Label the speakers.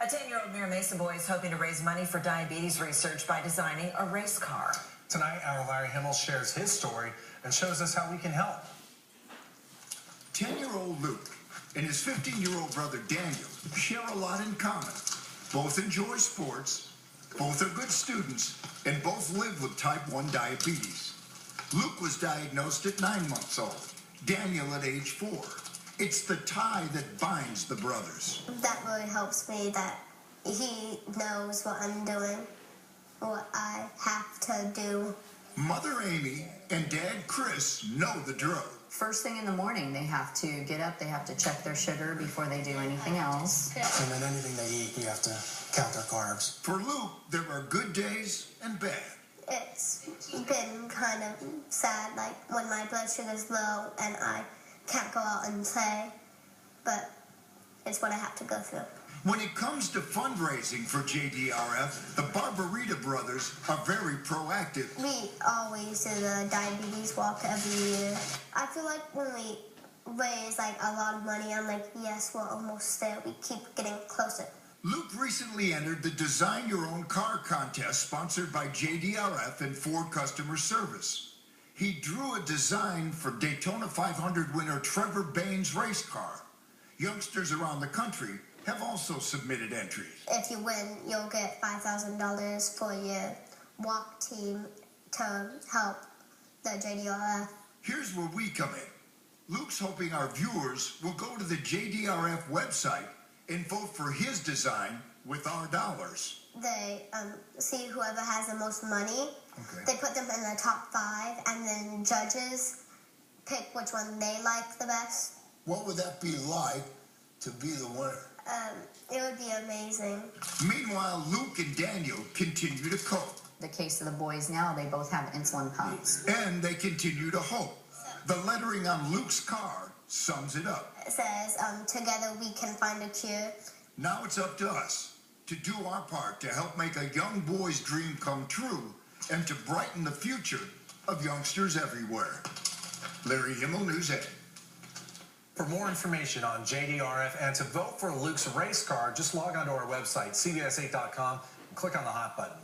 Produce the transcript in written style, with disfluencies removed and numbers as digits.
Speaker 1: A 10-year-old Mira Mesa boy is hoping to raise money for diabetes research by designing a race car.
Speaker 2: Tonight, our Larry Himmel shares his story and shows us how we can help.
Speaker 3: 10-year-old Luke and his 15-year-old brother Daniel share a lot in common. Both enjoy sports, both are good students, and both live with type 1 diabetes. Luke was diagnosed at 9 months old, Daniel at age 4. It's the tie that binds the brothers.
Speaker 4: That really helps me that he knows what I'm doing, what I have to do.
Speaker 3: Mother Amy and Dad Chris know the drill.
Speaker 5: First thing in the morning, they have to get up, they have to check their sugar before they do anything else.
Speaker 2: And then anything they eat, we have to count their carbs.
Speaker 3: For Luke, there are good days and bad.
Speaker 4: It's been kind of sad, like when my blood sugar's low and I can't go out and play, but it's what I have to go through.
Speaker 3: When it comes to fundraising for JDRF, the Barbarita brothers are very proactive.
Speaker 4: We always do the diabetes walk every year. I feel like when we raise like a lot of money, I'm like, yes, we're almost there. We keep getting closer.
Speaker 3: Luke recently entered the Design Your Own Car contest sponsored by JDRF and Ford Customer Service. He drew a design for Daytona 500 winner Trevor Bayne's race car. Youngsters around the country have also submitted entries.
Speaker 4: If you win, you'll get $5,000 for your walk team to help the JDRF.
Speaker 3: Here's where we come in. Luke's hoping our viewers will go to the JDRF website and vote for his design with our dollars.
Speaker 4: They see whoever has the most money.
Speaker 3: Okay.
Speaker 4: They put them in the top 5, and then judges pick which one they like the best.
Speaker 3: What would that be like to be the winner?
Speaker 4: It would be amazing.
Speaker 3: Meanwhile, Luke and Daniel continue to cope.
Speaker 5: The case of the boys now, they both have insulin pumps.
Speaker 3: And they continue to hope. The lettering on Luke's car sums it up.
Speaker 4: It says, together we can find a cure.
Speaker 3: Now it's up to us to do our part to help make a young boy's dream come true and to brighten the future of youngsters everywhere. Larry Himmel, News 8.
Speaker 2: For more information on JDRF and to vote for Luke's race car, just log on to our website, CBS8.com, and click on the hot button.